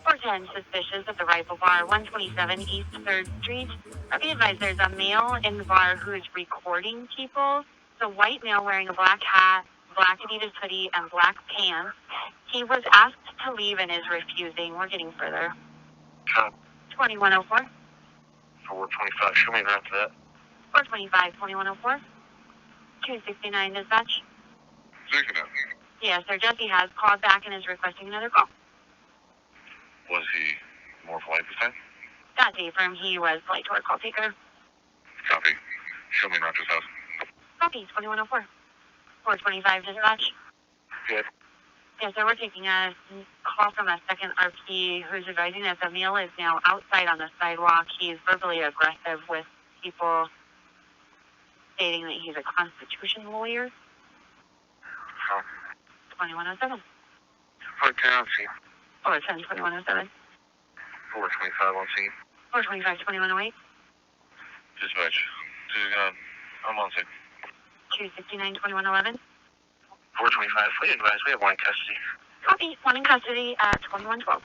410, suspicious of the rifle bar, 127 East 3rd Street. Be advised there's a male in the bar who is recording people. It's a white male wearing a black hat, black Adidas hoodie, and black pants. He was asked to leave and is refusing. We're getting further. 2104. 425, show me around to that. 425, 2104. 269 dispatch. 69. Yes, sir. Jesse has called back and is requesting another call. Was he more polite this time? That day firm, he was polite to our call taker. Copy. Show me around to his house. Copy, 2104. 425 dispatch. Good. Yes, sir. We're taking a call from a second RP who's advising that the male is now outside on the sidewalk. He's verbally aggressive with people, stating that he's a Constitution lawyer. 2107. 410 on scene. 410, 2107. 425 on scene. 425, 2108. Dispatch. I'm on scene. 269, 2111. 425, fully advised. We have one in custody. Copy. One in custody at 2112.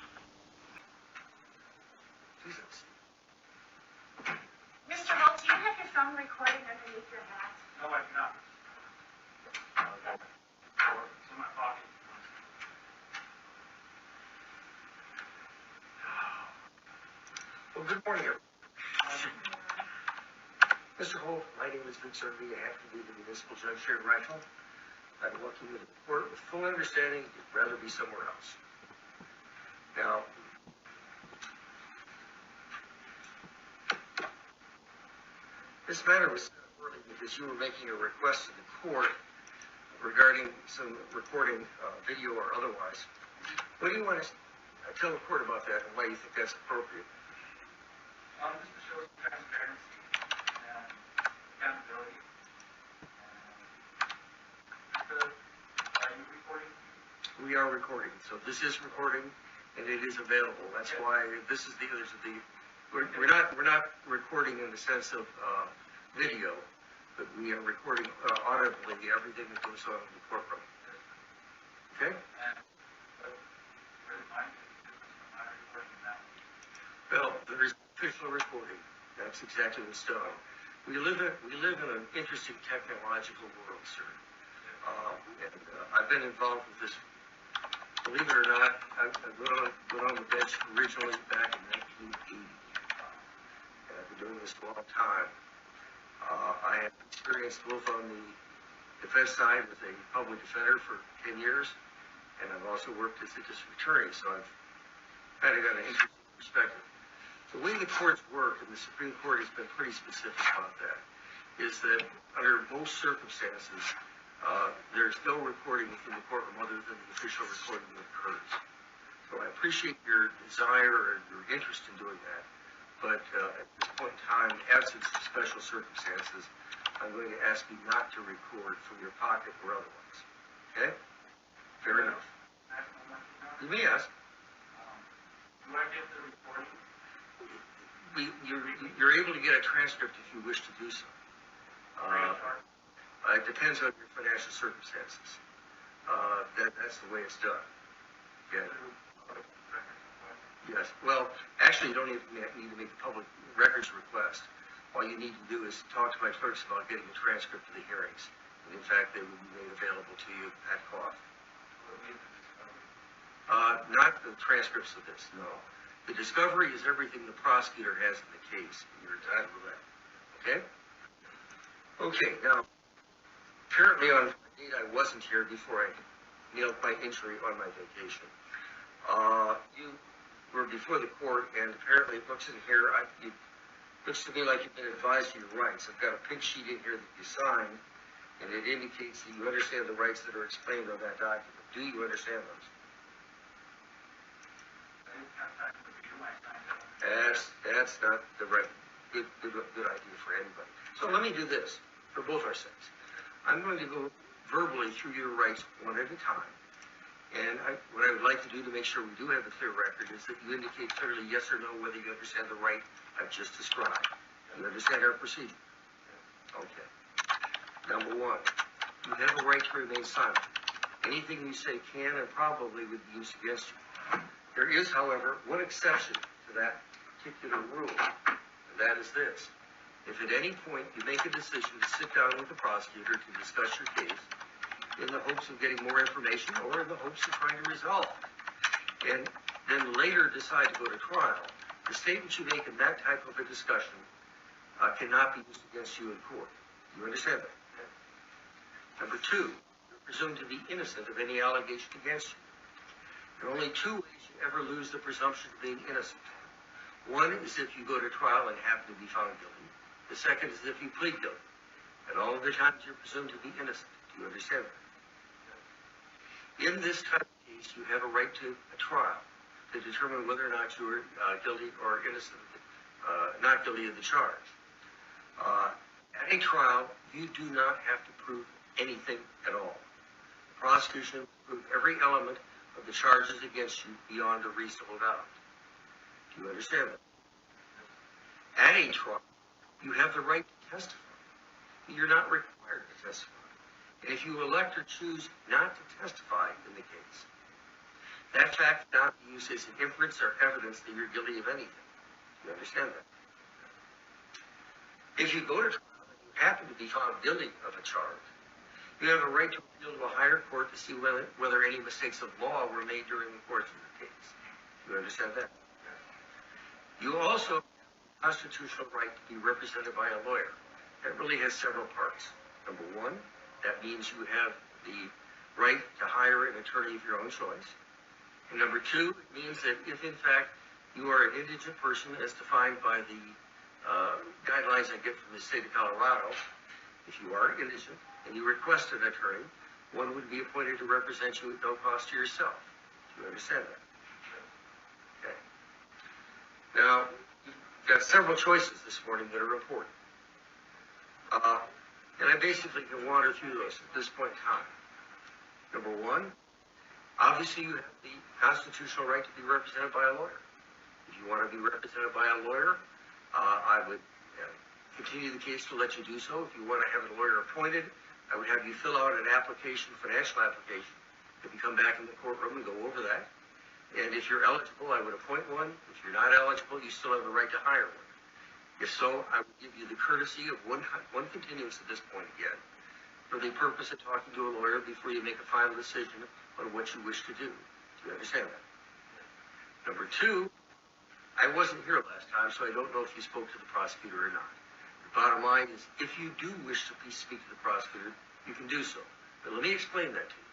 Mr. Holt, do you have your phone recording underneath your hat? No, I do not. It's in my pocket. Well, good morning, everyone. Mr. Holt, my name is Vic Zerby. I have to be the municipal judge here in Rifle. I'm looking at the court with full understanding you'd rather be somewhere else. Now, this matter was set up early because you were making a request to the court regarding some recording, video or otherwise. What do you want to tell the court about that and why you think that's appropriate? Just to show some transparency and accountability. Are you recording? We are recording, so this is recording and it is available. That's why this is we're not recording in the sense of video, but we are recording audibly everything that goes on in the courtroom. Okay? Well, there is official recording. That's exactly what's done. We live in an interesting technological world, sir. I've been involved with this. Believe it or not, I went on the bench originally back in 1980. And I've been doing this a long time. I have experience both on the defense side with a public defender for 10 years, and I've also worked as a district attorney, so I've kind of got an interesting perspective. The way the courts work, and the Supreme Court has been pretty specific about that, is that under most circumstances, there's no recording within the courtroom other than the official recording that occurs. So I appreciate your desire and your interest in doing that, but at this point in time, absent of special circumstances, I'm going to ask you not to record from your pocket or otherwise. Okay? Fair enough. You may ask. Do I get the recording? You're able to get a transcript if you wish to do so. It depends on your financial circumstances. That's the way it's done. Okay. Yes. Well, actually, you don't even need to make a public records request. All you need to do is talk to my clerks about getting a transcript of the hearings. And in fact, they will be made available to you at cost. Not the transcripts of this, no. The discovery is everything the prosecutor has in the case. You're entitled to that. Okay? Okay, now, apparently on the date I wasn't here before I nailed my injury on my vacation. You were before the court, and apparently it looks in here, it looks to me like you've been advised of your rights. I've got a pink sheet in here that you signed, and it indicates that you understand the rights that are explained on that document. Do you understand those? That's not the right good idea for anybody. So let me do this for both our sakes. I'm going to go verbally through your rights one at a time. And what I would like to do to make sure we do have a clear record is that you indicate clearly yes or no whether you understand the right I've just described. You understand our procedure? Okay. Number one, you have a right to remain silent. Anything you say can and probably would be used against you. There is, however, one exception to that particular rule, and that is this. If at any point you make a decision to sit down with the prosecutor to discuss your case in the hopes of getting more information or in the hopes of trying to resolve it, and then later decide to go to trial, the statements you make in that type of a discussion cannot be used against you in court. You understand that? Number two, you're presumed to be innocent of any allegation against you. There are only two ways you ever lose the presumption of being innocent. One is if you go to trial and happen to be found guilty. The second is if you plead guilty. And all of the times you're presumed to be innocent. Do you understand that? In this type of case, you have a right to a trial to determine whether or not you are guilty or innocent, not guilty of the charge. At a trial, you do not have to prove anything at all. The prosecution will prove every element of the charges against you beyond a reasonable doubt. Do you understand that? At a trial, you have the right to testify. You're not required to testify. And if you elect or choose not to testify in the case, that fact cannot be used as an inference or evidence that you're guilty of anything. Do you understand that? If you go to trial and you happen to be found guilty of a charge, you have a right to appeal to a higher court to see whether any mistakes of law were made during the course of the case. Do you understand that? You also have a constitutional right to be represented by a lawyer. That really has several parts. Number one, that means you have the right to hire an attorney of your own choice. And number two, it means that if in fact you are an indigent person as defined by the guidelines I get from the state of Colorado, if you are indigent and you request an attorney, one would be appointed to represent you at no cost to yourself. Do you understand that? Okay. Now, you've got several choices this morning that are important. And I basically can wander through those at this point in time. Number one, obviously you have the constitutional right to be represented by a lawyer. If you want to be represented by a lawyer, I would continue the case to let you do so. If you want to have a lawyer appointed, I would have you fill out an application, financial application. If you come back in the courtroom and go over that. And if you're eligible, I would appoint one. If you're not eligible, you still have the right to hire one. If so, I would give you the courtesy of one continuance at this point again, for the purpose of talking to a lawyer before you make a final decision on what you wish to do. Do you understand that? Number two, I wasn't here last time, so I don't know if you spoke to the prosecutor or not. The bottom line is, if you do wish to speak to the prosecutor, you can do so. But let me explain that to you.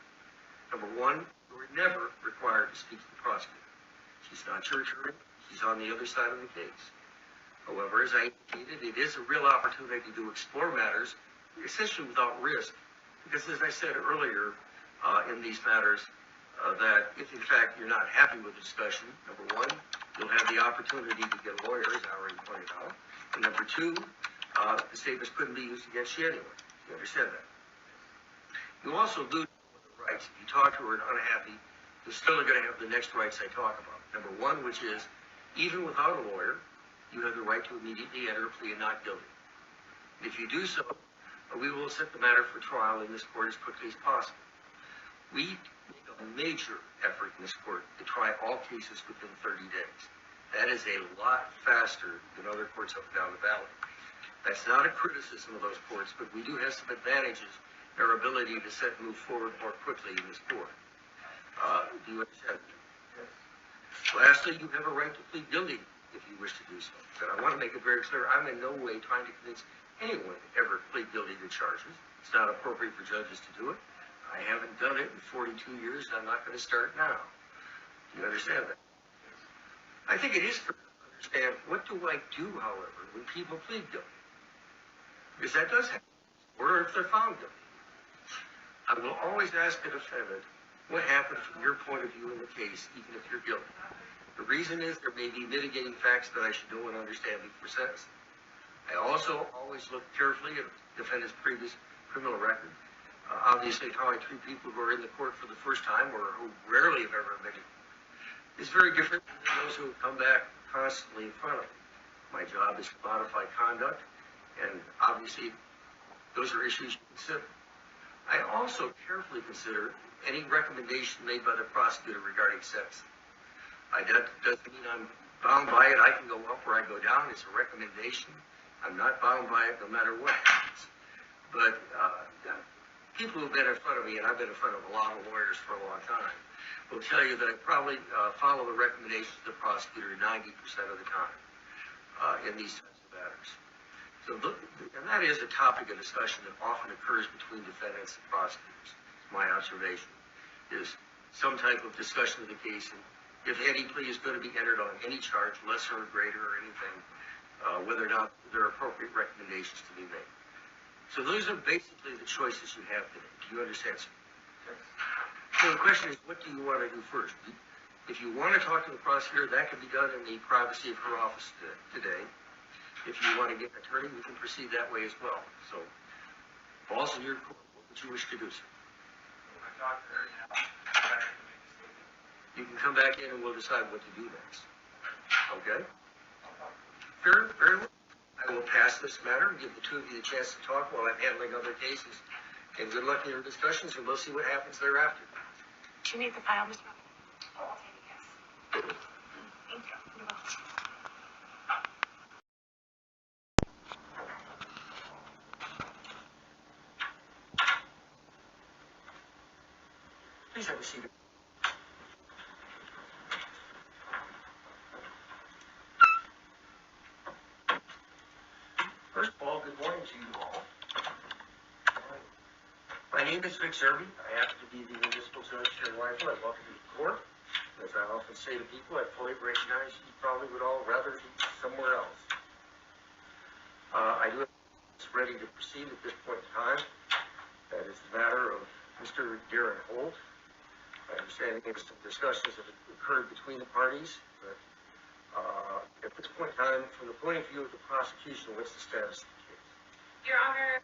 Number one, you are never required to speak to the prosecutor. She's not your attorney. She's on the other side of the case. However, as I indicated, it is a real opportunity to explore matters, essentially without risk. Because as I said earlier in these matters, that if in fact you're not happy with the discussion, number one, you'll have the opportunity to get a lawyer, as I already pointed out. And number two, the statements couldn't be used against you anyway. You understand that? You also lose the rights. If you talk to her and unhappy, you're still going to have the next rights I talk about. Number one, which is, even without a lawyer, you have the right to immediately enter a plea of not guilty. And if you do so, we will set the matter for trial in this court as quickly as possible. We make a major effort in this court to try all cases within 30 days. That is a lot faster than other courts up and down the valley. That's not a criticism of those courts, but we do have some advantages in our ability to set and move forward more quickly in this court. Do you understand? Yes. Lastly, you have a right to plead guilty if you wish to do so. But I want to make it very clear, I'm in no way trying to convince anyone to ever plead guilty to charges. It's not appropriate for judges to do it. I haven't done it in 42 years, and I'm not going to start now. Do you understand that? I think it is for them to understand, what do I do, however, when people plead guilty? Because that does happen. Or if they're found guilty. I will always ask the defendant, what happened from your point of view in the case, even if you're guilty? The reason is there may be mitigating facts that I should know and understand before sentencing. I also always look carefully at the defendant's previous criminal record. Obviously, how I treat people who are in the court for the first time or who rarely have ever admitted is very different than those who have come back constantly in front of me. My job is to modify conduct, and obviously, those are issues you consider. I also carefully consider any recommendation made by the prosecutor regarding sentencing. That doesn't mean I'm bound by it. I can go up or I go down. It's a recommendation. I'm not bound by it no matter what happens. But people who've been in front of me, and I've been in front of a lot of lawyers for a long time, will tell you that I probably follow the recommendations of the prosecutor 90% of the time in these types of matters. So, and that is a topic of discussion that often occurs between defendants and prosecutors. My observation is some type of discussion of the case, and if any plea is going to be entered on any charge, lesser or greater or anything, whether or not there are appropriate recommendations to be made. So those are basically the choices you have today. Do you understand, sir? Yes. So the question is, what do you want to do first? If you want to talk to the prosecutor, that can be done in the privacy of her office today. If you want to get an attorney, we can proceed that way as well. So, ball's in your court. What would you wish to do, sir? When I talk to her now, I can make a statement. You can come back in and we'll decide what to do next. Okay? Very well. I will pass this matter and give the two of you the chance to talk while I'm handling other cases. And good luck in your discussions, and we'll see what happens thereafter. Do you need the file, Mr. I'll take it, yes. Thank you. You're welcome. Please have a seat. First of all, good morning to you all. My name is Vic Zerby. I happen to be the municipal judge here in Rifle. I welcome you to court. As I often say to people, I fully recognize you probably would all rather be somewhere else. I do have ready to proceed at this point in time. That is the matter of Mr. Darren Holt. I understand there's some discussions that have occurred between the parties, but at this point in time, from the point of view of the prosecution, what's the status of the case? Your Honor,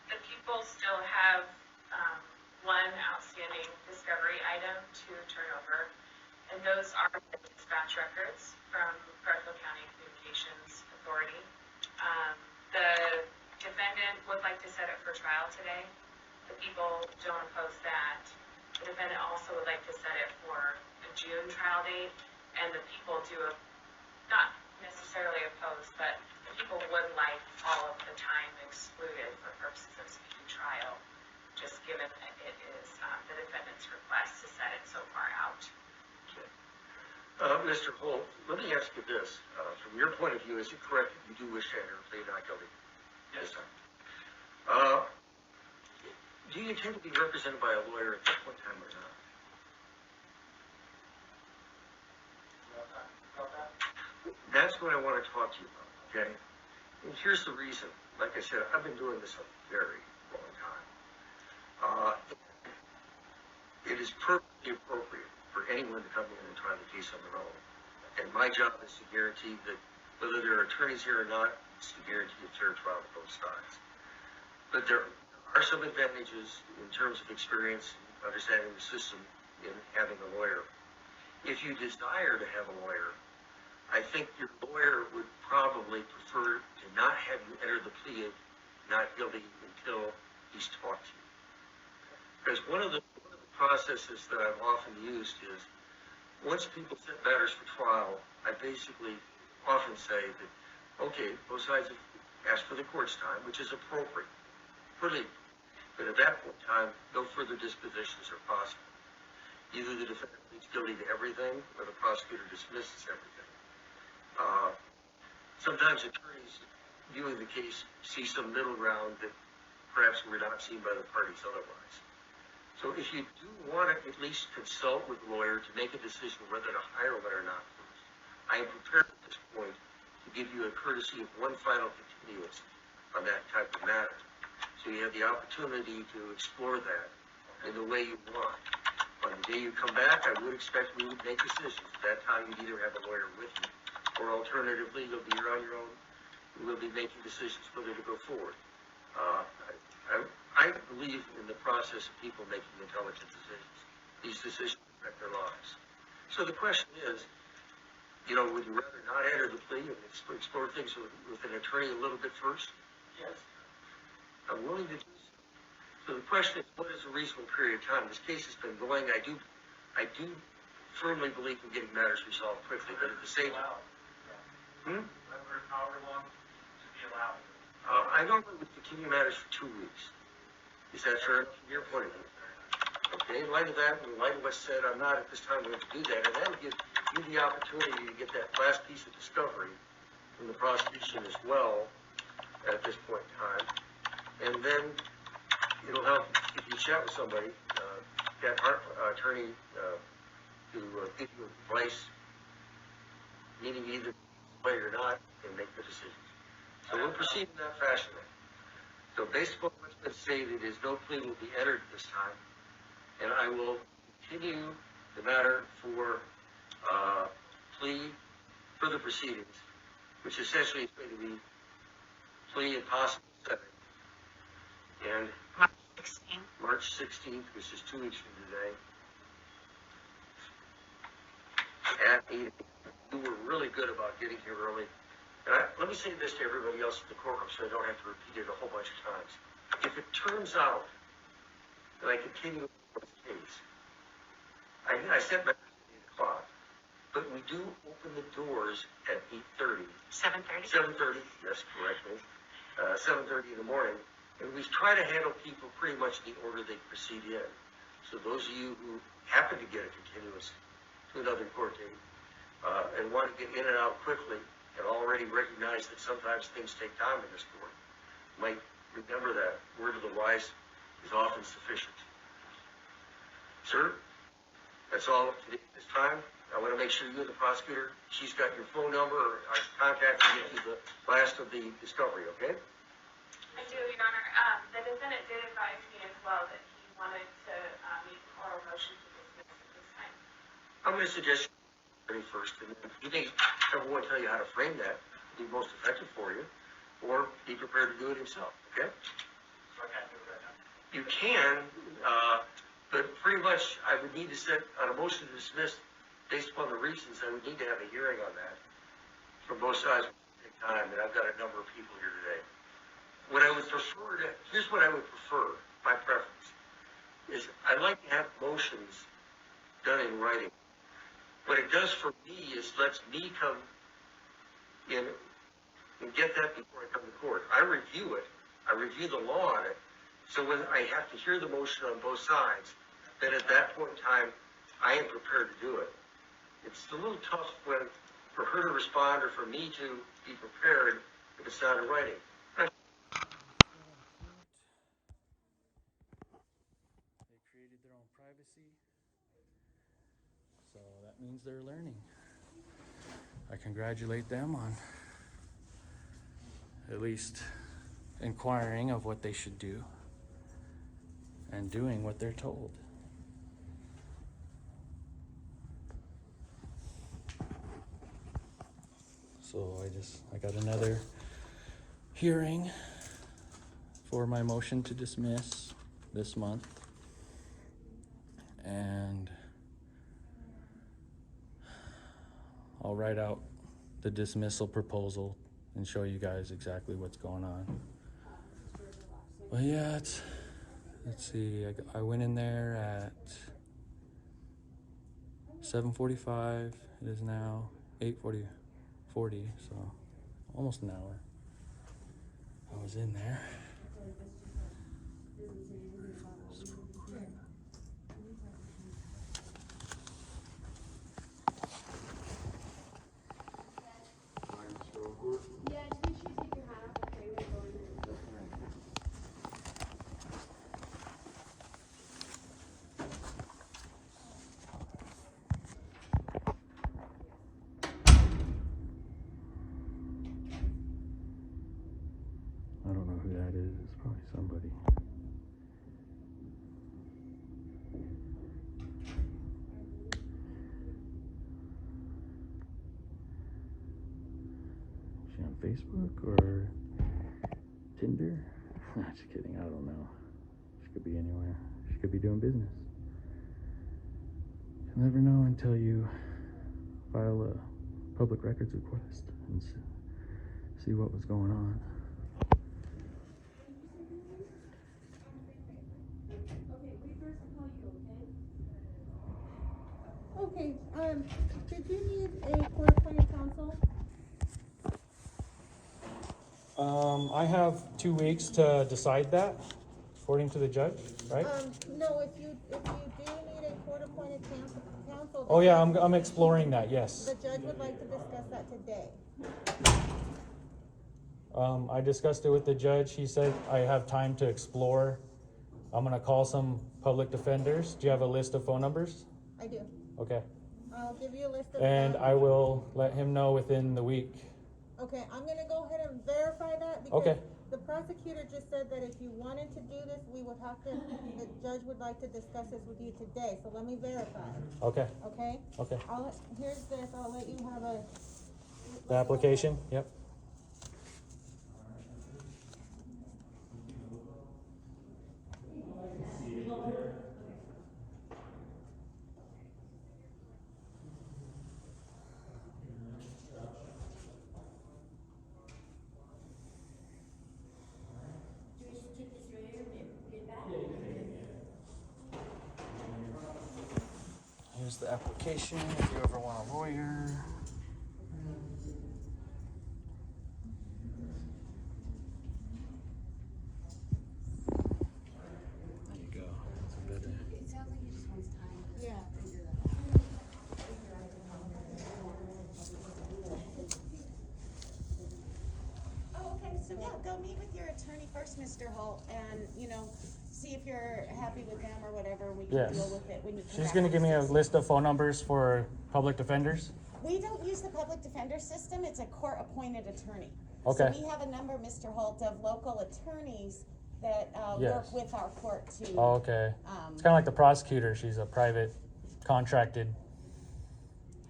the people still have one outstanding discovery item to turn over, and those are the dispatch records from Garfield County Communications Authority. The defendant would like to set it for trial today. The people don't oppose that. The defendant also would like to set it for a June trial date, and the people not necessarily opposed, but the people would like all of the time excluded for purposes of speedy trial, just given that it is the defendant's request to set it so far out. Okay. Mr. Holt, let me ask you this. From your point of view, is it correct that you do wish to enter a plea not guilty? Yes, sir. Do you intend to be represented by a lawyer at this point in time or not? About that? That's what I want to talk to you about, okay? And here's the reason. Like I said, I've been doing this a very long time. It is perfectly appropriate for anyone to come in and try the case on their own. And my job is to guarantee that whether there are attorneys here or not, it's to guarantee a fair trial to both sides. But there are some advantages in terms of experience and understanding the system in having a lawyer. If you desire to have a lawyer, I think your lawyer would probably prefer to not have you enter the plea of not guilty until he's talked to you. Because one of the processes that I've often used is, once people set matters for trial, I basically often say that, okay, both sides have asked for the court's time, which is appropriate for legal. But at that point in time, no further dispositions are possible. Either the defendant pleads guilty to everything, or the prosecutor dismisses everything. Sometimes attorneys viewing the case see some middle ground that perhaps were not seen by the parties otherwise. So if you do want to at least consult with a lawyer to make a decision whether to hire one or not first, I am prepared at this point to give you a courtesy of one final continuance on that type of matter. So you have the opportunity to explore that in the way you want. On the day you come back, I would expect we would make decisions. At that time, you'd either have a lawyer with you, or alternatively, you'll be here on your own. We'll be making decisions whether to go forward. I believe in the process of people making intelligent decisions. These decisions affect their lives. So the question is, would you rather not enter the plea and explore things with an attorney a little bit first? Yes. I'm willing to do so. So the question is, what is a reasonable period of time? This case has been going. I do firmly believe in getting matters resolved quickly, but at the same time, However long to be allowed. I normally would continue matters for 2 weeks. Is that fair from your point of view? Okay, in light of that, in light of what's said, I'm not at this time going to do that, and that would give you the opportunity to get that last piece of discovery from the prosecution as well at this point in time. And then it'll help if you chat with somebody, that attorney, to give you advice, meaning either way or not, and make the decision. So we'll proceed in that fashion then. So based upon what's been stated, is no plea will be entered this time, and I will continue the matter for plea further proceedings, which essentially is going to be plea and possible setting. And March 16th, which is 2 weeks from today, at 8. You were really good about getting here early. And let me say this to everybody else in the courtroom so I don't have to repeat it a whole bunch of times. If it turns out that I continue with this case, I set my 8 o'clock, but we do open the doors at 8:30. 7:30. 7:30, yes, correctly. 7:30 in the morning. And we try to handle people pretty much in the order they proceed in. So those of you who happen to get a continuance to another court date and want to get in and out quickly and already recognize that sometimes things take time in this court, might remember that word of the wise is often sufficient. Sir, that's all up to this time. I want to make sure you and the prosecutor, she's got your phone number or I contact you to the last of the discovery, okay? I do, Your Honor. The defendant did advise me as well that he wanted to make an oral motion to dismiss at this time. I'm going to suggest you first, and you may have one tell you how to frame that, be most effective for you, or be prepared to do it himself, okay? So I can't do it right now. You can, but pretty much I would need to set on a motion to dismiss based upon the reasons. I would need to have a hearing on that from both sides. It would take time, and I've got a number of people here today. What I would prefer to, here's what I would prefer, my preference, is I like to have motions done in writing. What it does for me is lets me come in and get that before I come to court. I review it. I review the law on it. So when I have to hear the motion on both sides, then at that point in time, I am prepared to do it. It's a little tough for her to respond or for me to be prepared if it's not in writing. They created their own privacy, so that means they're learning. I congratulate them on at least inquiring of what they should do and doing what they're told. So I got another hearing for my motion to dismiss this month, and I'll write out the dismissal proposal and show you guys exactly what's going on. But yeah, let's see, I went in there at 7:45. It is now 8:40, so almost an hour. I was in there. I don't know who that is. It's probably somebody. Is she on Facebook or Tinder? Just kidding. I don't know. She could be anywhere. She could be doing business. You'll never know until you file a public records request and see what was going on. Okay, did you need a court-appointed counsel? I have 2 weeks to decide that, according to the judge, right? No, if you do need a court-appointed counsel. Oh yeah, I'm exploring that, yes. The judge would like to discuss that today. I discussed it with the judge. He said I have time to explore. I'm gonna call some public defenders. Do you have a list of phone numbers? I do. Okay. I'll give you a list of And them. I will let him know within the week. Okay, I'm gonna go ahead and verify that because Okay. the prosecutor just said that if you wanted to do this, we would have to, the judge would like to discuss this with you today, so let me verify, Okay, okay? okay. Here's this, I'll let you have a. The application, yep. Here's the application if you ever want a lawyer. There you go. That's better. It sounds like he just wants time. Yeah. Oh, okay, so yeah, go meet with your attorney first, Mr. Holt, and, see if you're happy with them or whatever, we can Yes. deal with it when you come She's back gonna to give me a this. list of phone numbers for public defenders. We don't use the public defender system, it's a court-appointed attorney. Okay. So we have a number, Mr. Holt, of local attorneys that, work Yes. with our court to. Oh, okay. It's kinda like the prosecutor. She's a private contracted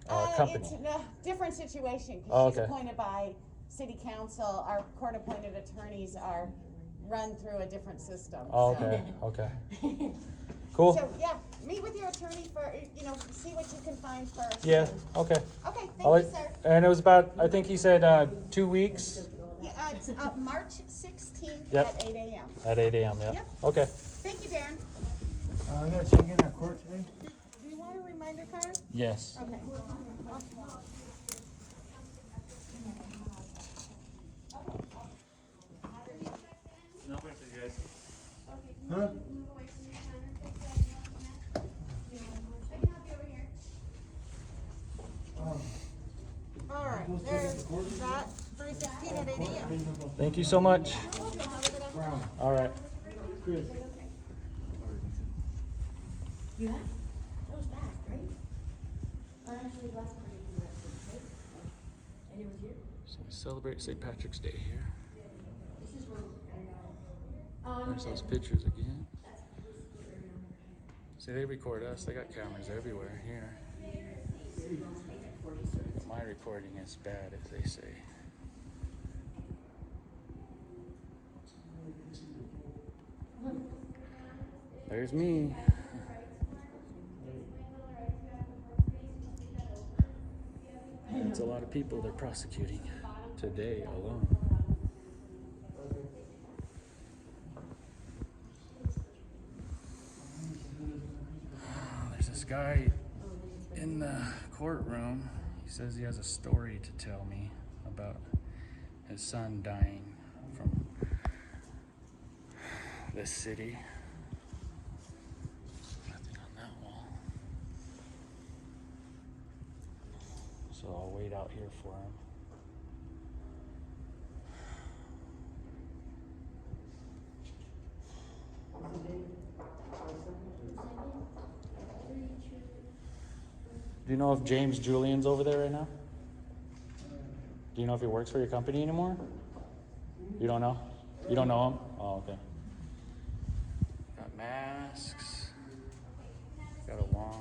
company. It's a different situation, Oh, because she's okay. appointed by city council, our court-appointed attorneys are run through a different system. Oh, so. okay, okay. Cool. So, yeah, meet with your attorney for, see what you can find first. Yeah, okay. Okay, I'll thank you, let- sir. And it was about, I think he said 2 weeks Yeah, it's March 16th Yep. at 8 a.m. at 8 a.m. Yeah. Yep. Okay. Thank you, Darren. I gotta check in at court today. Do you want a reminder card? Yes. Okay. Huh? All right, there's that, 3:16 at 8 a.m. Thank you so much. Have a good afternoon. All right. You have? That was fast, right? Actually, last part you left, right? And it was here? So we celebrate St. Patrick's Day here. This is where, There's those pictures again. See, they record us. They got cameras everywhere here. My recording is bad, as they say. There's me. That's a lot of people they're prosecuting today alone. There's this guy in the courtroom. He says he has a story to tell me about his son dying from this city. Nothing on that wall. So I'll wait out here for him. Do you know if James Julian's over there right now? Do you know if he works for your company anymore? You don't know? You don't know him? Oh, okay. Got masks. Got a wand.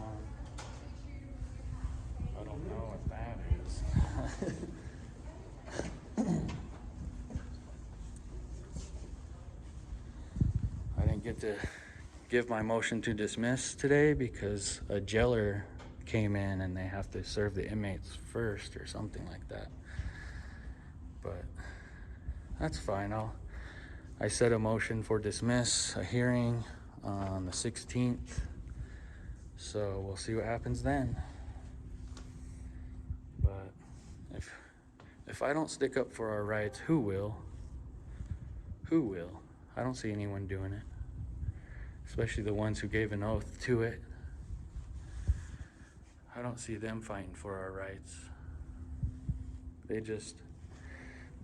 I don't know what that is. I didn't get to give my motion to dismiss today because a jailer came in and they have to serve the inmates first or something like that. But that's fine. I set a motion for dismiss, a hearing on the 16th. So we'll see what happens then. If I don't stick up for our rights, who will? Who will? I don't see anyone doing it, especially the ones who gave an oath to it. I don't see them fighting for our rights. They just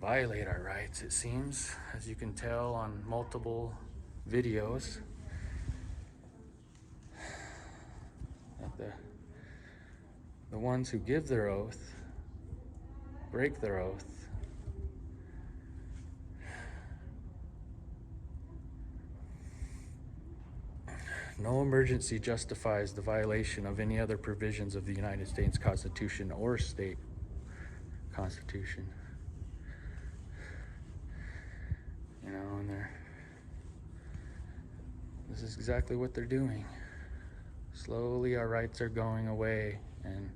violate our rights, it seems, as you can tell on multiple videos. That the ones who give their oath break their oath. No emergency justifies the violation of any other provisions of the United States Constitution or state constitution. You know, and this is exactly what they're doing. Slowly our rights are going away, and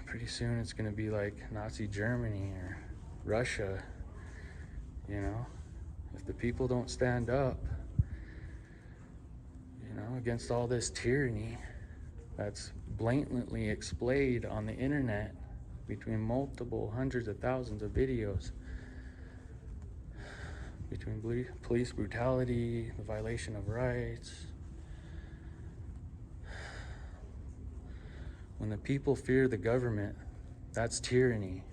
pretty soon it's going to be like Nazi Germany or Russia. You know, if the people don't stand up, you know, against all this tyranny that's blatantly displayed on the internet between multiple hundreds of thousands of videos, between police brutality, the violation of rights. When the people fear the government, that's tyranny.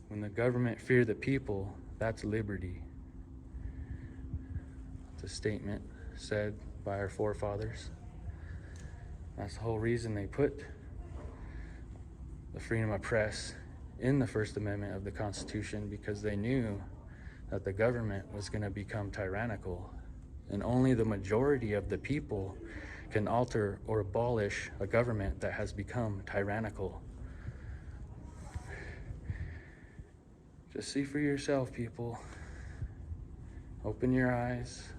When the government fear the people, that's liberty. It's a statement said by our forefathers. That's the whole reason they put the freedom of press in the First Amendment of the Constitution, because they knew that the government was going to become tyrannical, and only the majority of the people can alter or abolish a government that has become tyrannical. Just see for yourself, people. Open your eyes.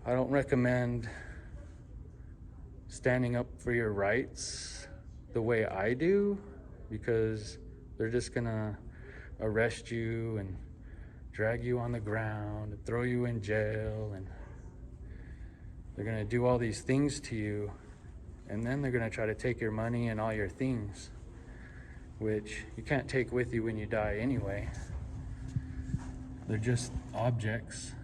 I don't recommend standing up for your rights the way I do, because they're just gonna arrest you and drag you on the ground and throw you in jail, and they're gonna do all these things to you, and then they're gonna try to take your money and all your things, which you can't take with you when you die anyway. They're just objects.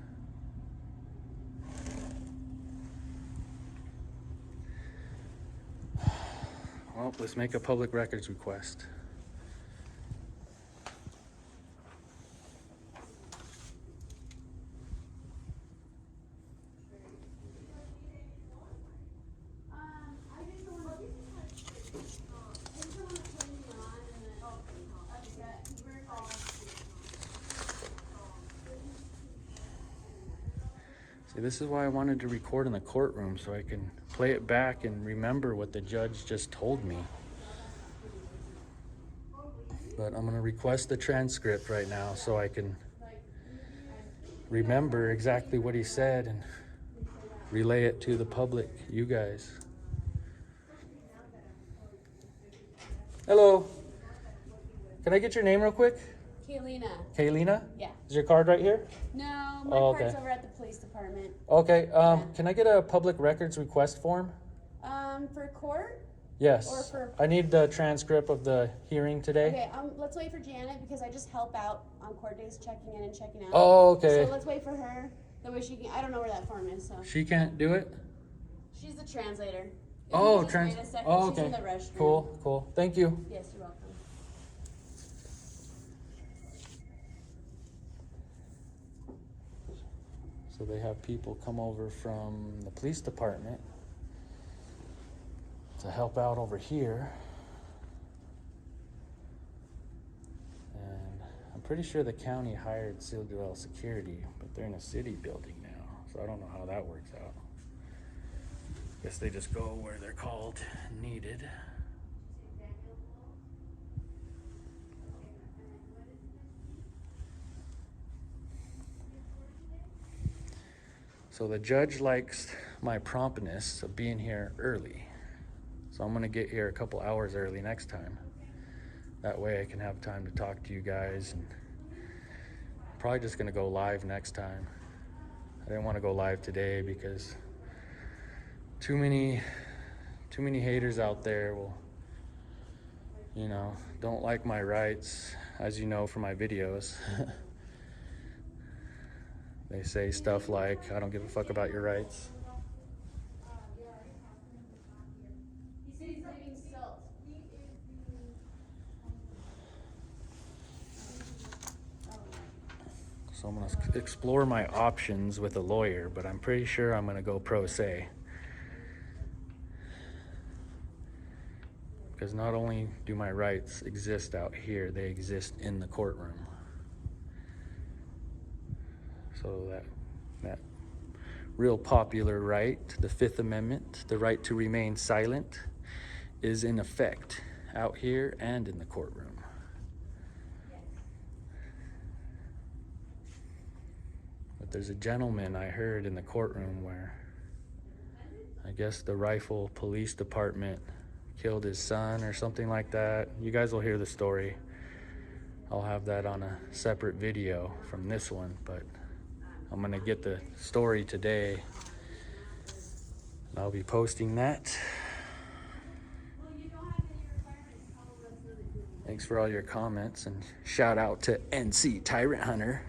Well, let's make a public records request. See, this is why I wanted to record in the courtroom, so I can play it back and remember what the judge just told me. But I'm going to request the transcript right now so I can remember exactly what he said and relay it to the public, you guys. Hello. Can I get your name real quick? Kaylina. Kaylina? Yeah. Is your card right here? No, my Oh, card's okay. over at the police department. Okay, can I get a public records request form? For court? Yes. Or for- I need the transcript of the hearing today. Okay, let's wait for Janet, because I just help out on court days, checking in and checking out. Oh, okay. So let's wait for her. That way she can, I don't know where that form is, so. She can't do it? She's the translator. If Oh, you just wait a second, oh, she's okay. in the restroom. Cool, cool. Thank you. Yes, you're welcome. So they have people come over from the police department to help out over here. And I'm pretty sure the county hired Citadel Security, but they're in a city building now, so I don't know how that works out. Guess they just go where they're called and needed. So the judge likes my promptness of being here early. So I'm gonna get here a couple hours early next time. That way I can have time to talk to you guys, and I'm probably just gonna go live next time. I didn't want to go live today because too many haters out there will you know, don't like my rights, as you know from my videos. They say stuff like, I don't give a fuck about your rights. He said he's leaving selves. So I'm gonna explore my options with a lawyer, but I'm pretty sure I'm gonna go pro se. Because not only do my rights exist out here, they exist in the courtroom. So that real popular right, the Fifth Amendment, the right to remain silent, is in effect out here and in the courtroom. But there's a gentleman I heard in the courtroom where I guess the Rifle Police Department killed his son or something like that. You guys will hear the story. I'll have that on a separate video from this one, but I'm gonna get the story today. I'll be posting that. Thanks for all your comments, and shout out to NC Tyrant Hunter.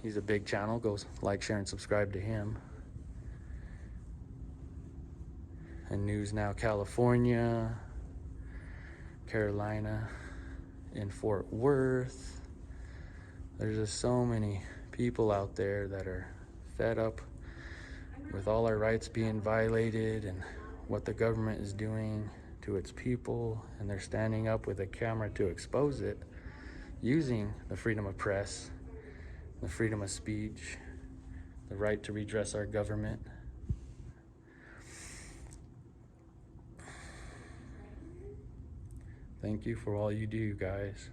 He's a big channel. Go like, share, and subscribe to him. And News Now California, Carolina, in Fort Worth. There's just so many people out there that are fed up with all our rights being violated and what the government is doing to its people, and they're standing up with a camera to expose it, using the freedom of press, the freedom of speech, the right to redress our government. Thank you for all you do, guys.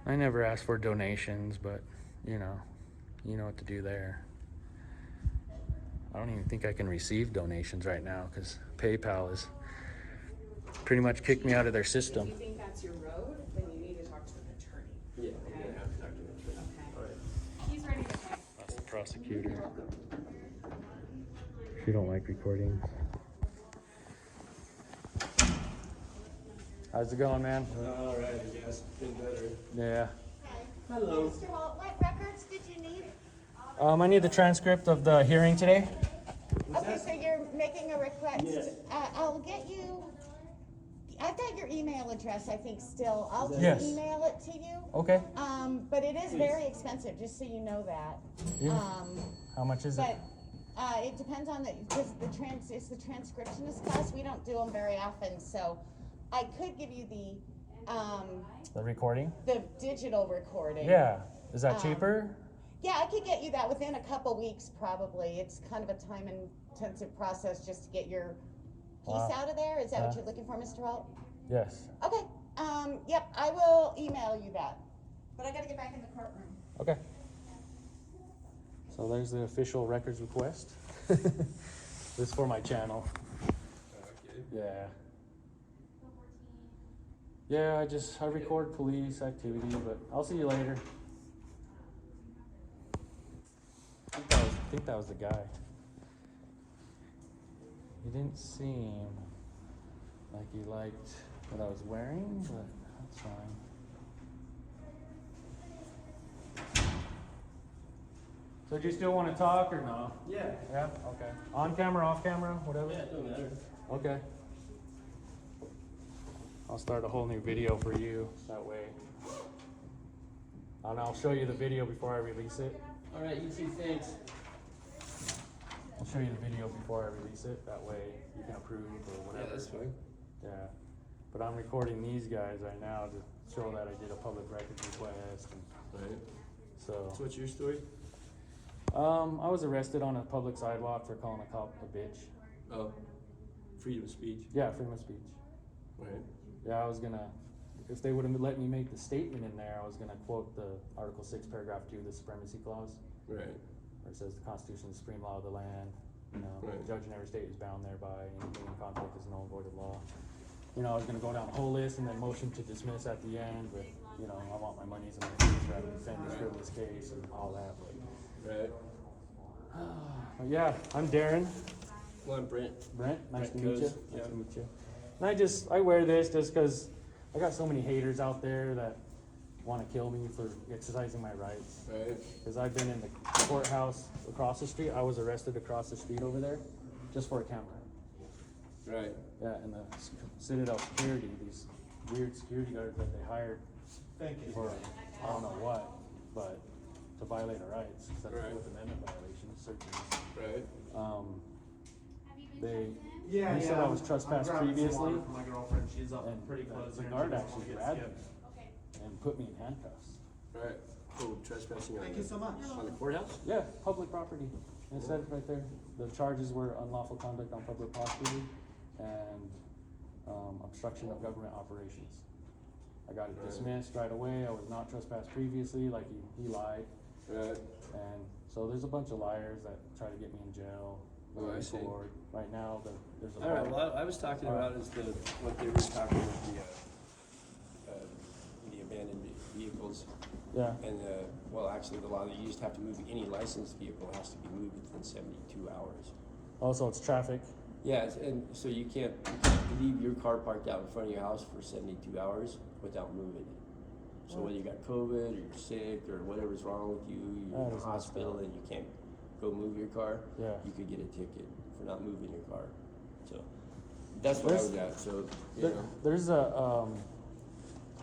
I never asked for donations, but you know what to do there. I don't even think I can receive donations right now because PayPal has pretty much kicked me out of their system. If you think that's your road, then you need to talk to an attorney. Yeah, I'm gonna have to talk to him. Okay. All right. He's ready to pay. That's the prosecutor. She don't like recordings. How's it going, man? All right, I guess. Been better. Yeah. Hello. Mr. Holt, what records did you need? I need the transcript of the hearing today. Okay, so you're making a request. Yes. I'll get you, I've got your email address, I think, still. I'll just Yes. email it to you. Okay. But it is very expensive, just so you know that. Yeah. How much is it? But, it depends on because it's the transcriptionist class, we don't do them very often, so I could give you The recording? the digital recording. Yeah. Is that cheaper? Yeah, I could get you that within a couple weeks, probably. It's kind of a time-intensive process just to get your piece Wow. out of there. Is that what Yeah. you're looking for, Mr. Holt? Yes. Okay, yep, I will email you that. But I gotta get back in the courtroom. Okay. So there's the official records request. This is for my channel. Okay. Yeah. Yeah, I record police activity, but I'll see you later. I think that was the guy. He didn't seem like he liked what I was wearing, but that's fine. So do you still want to talk or no? Yeah. Yeah? Okay. On camera, off camera, whatever? Yeah, it don't matter. Okay. I'll start a whole new video for you, that way. And I'll show you the video before I release it. All right, you see, thanks. I'll show you the video before I release it, that way you can approve or whatever. Yeah, that's fine. Yeah. But I'm recording these guys right now to show that I did a public records request. And Right. so, So what's your story? I was arrested on a public sidewalk for calling a cop a bitch. Oh, freedom of speech. Yeah, freedom of speech. Right. Yeah, I was gonna, if they would have let me make the statement in there, I was gonna quote the Article 6, Paragraph 2 of the Supremacy Clause, Right. where it says the Constitution is the supreme law of the land. You know, Right. the judge in every state is bound thereby. Anything in conflict is null and void of law. you know, I was gonna go down the whole list and then motion to dismiss at the end with, you know, I want my monies and my fees rather than defend this frivolous case and all that, but. Right. But yeah, I'm Darren. Well, I'm Brent. Brent, nice to Brent meet you. Coase, Nice yeah. to meet you. And I wear this just because I got so many haters out there that want to kill me for exercising my rights. Right. Because I've been in the courthouse across the street. I was arrested across the street over there just for a camera. Right. Yeah, and the Citadel security, these weird security guards that they hired for I don't know what, but to violate our rights. That's Right. a Fifth Amendment violation, searches. Right. They said I was trespassed previously, My girlfriend, she's up and pretty close. the there, guard and she actually gets grabbed me skipped. and put me in handcuffs. Right. Oh, trespassing on Thank you so much. on the courthouse? Yeah, public property. It said it right there. The charges were unlawful conduct on public property and obstruction of government operations. I got it dismissed right away. I was not trespassed previously, like he lied. Right. And so there's a bunch of liars that try to get me in jail. Oh, I see. Court. Right now, there's a All right. Well, I was talking about is what they were talking with the abandoned vehicles. Yeah. And well, actually, the law that you just have to move any licensed vehicle has to be moved within 72 hours. Also, it's traffic. Yeah, and so you can't leave your car parked out in front of your house for 72 hours without moving it. So whether you got COVID or you're sick or whatever's wrong with you, you're in the hospital and you can't go move your car, Yeah. you could get a ticket for not moving your car. So that's what I was at. So you know. There's a,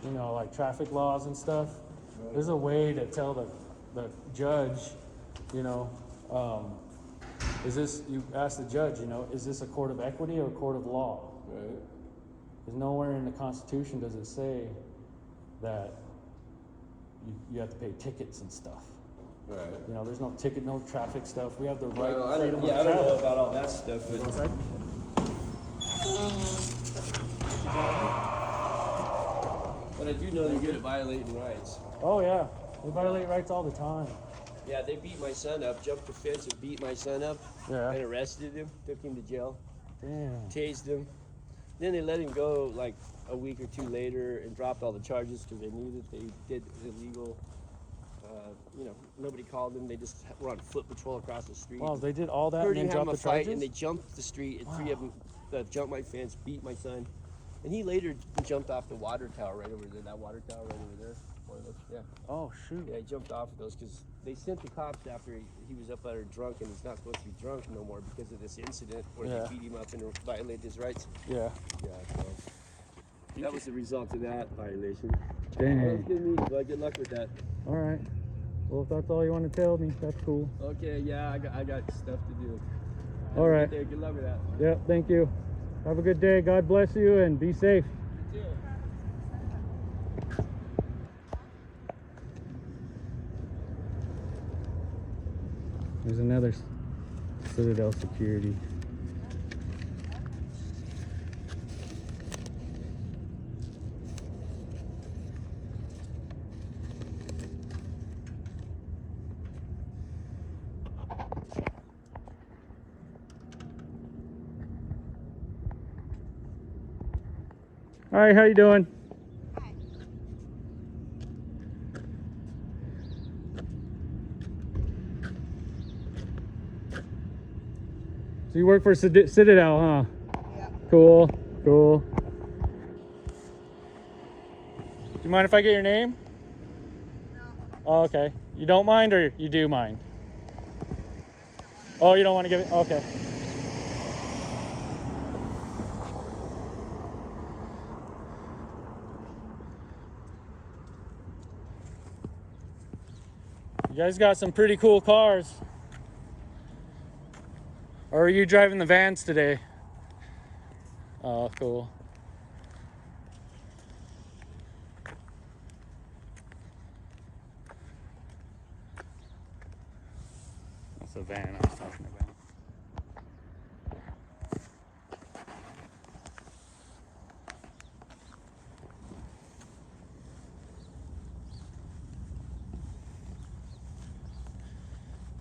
you know, like traffic laws and stuff. There's a way to tell the judge, you know, you ask the judge, you know, is this a court of equity or a court of law? Right. Because nowhere in the Constitution does it say that you have to pay tickets and stuff. Right. You know, there's no ticket, no traffic stuff. We have the right Well, I freedom don't of know travel. about all that stuff, but What's that? I do know they're good at violating rights. Oh yeah, they violate rights all the time. Yeah, they beat my son up, jumped the fence and beat my son up, Yeah. and arrested him, took him to jail, Damn. tased him. Then they let him go like a week or two later and dropped all the charges because they knew that they did illegal. You know, nobody called them. They just were on foot patrol across the street. Wow, they did all that Heard and him then have dropped a the fight, charges? and they jumped the street, and three of them jumped my fence, beat my son, and he later jumped off the water tower right over there. That water tower right over there. One of those, yeah. Oh shoot. Yeah, he jumped off of those because they sent the cops after he was up there drunk, and he's not supposed to be drunk no more because of this incident where Yeah. they beat him up and violated his rights. Yeah. Yeah, so that was the result of that violation. Dang. Well, it's good meeting you, bud. Good luck with that. All right. Well, if that's all you want to tell me, that's cool. Okay, yeah, I got stuff to do. Have All a right. good day. Good luck with that. Yep. Thank you. Have a good day. God bless you and be safe. You too. There's another Citadel security. All right, how you doing? So you work for Citadel, huh? Yeah. Cool, cool. Do you mind if I get your name? No. Oh, okay. You don't mind or you do mind? Oh, you don't want to give it? Okay. You guys got some pretty cool cars. Or are you driving the vans today? Oh, cool. That's the van I was talking about.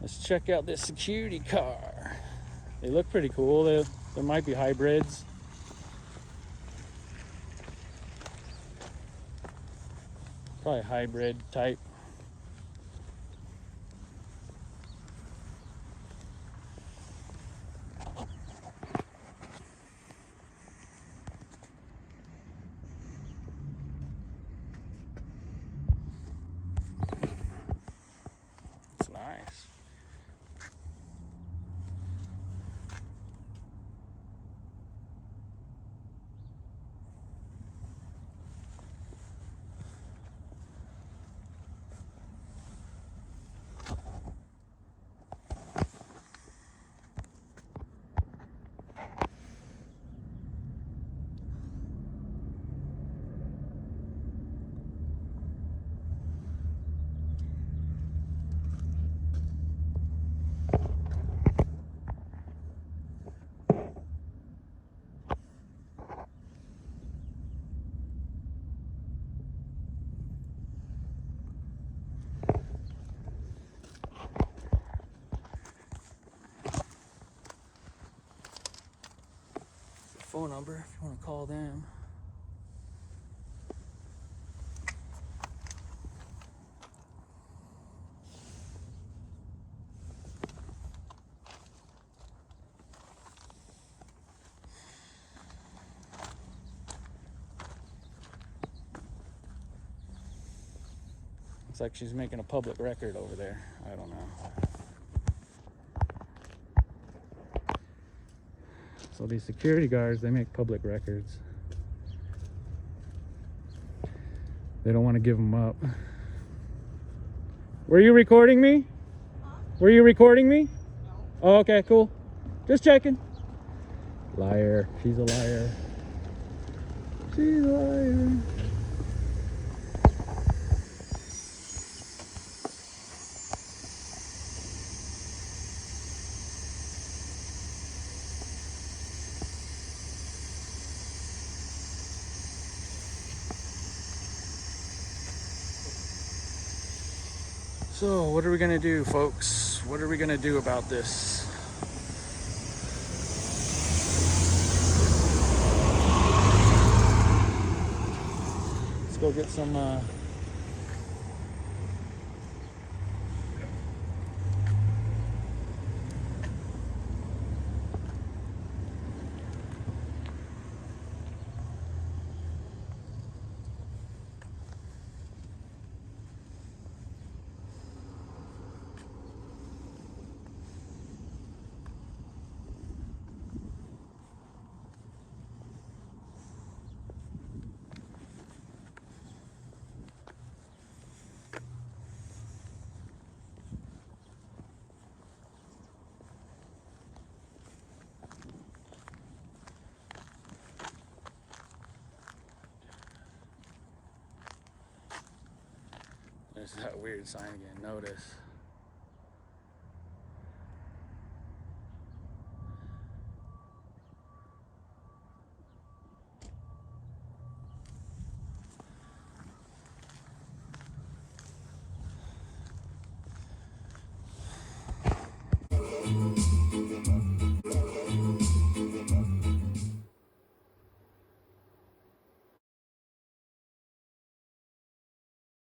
Let's check out this security car. They look pretty cool. There might be hybrids. Probably hybrid type. It's nice. Phone number if you want to call them. Looks like she's making a public record over there. I don't know. So these security guards, they make public records. They don't want to give them up. Were you recording me? Were you recording me? Oh, okay, cool. Just checking. Liar. She's a liar. She's a liar. So, what are we gonna do, folks? What are we gonna do about this? Let's go get some, there's that weird sign again, notice.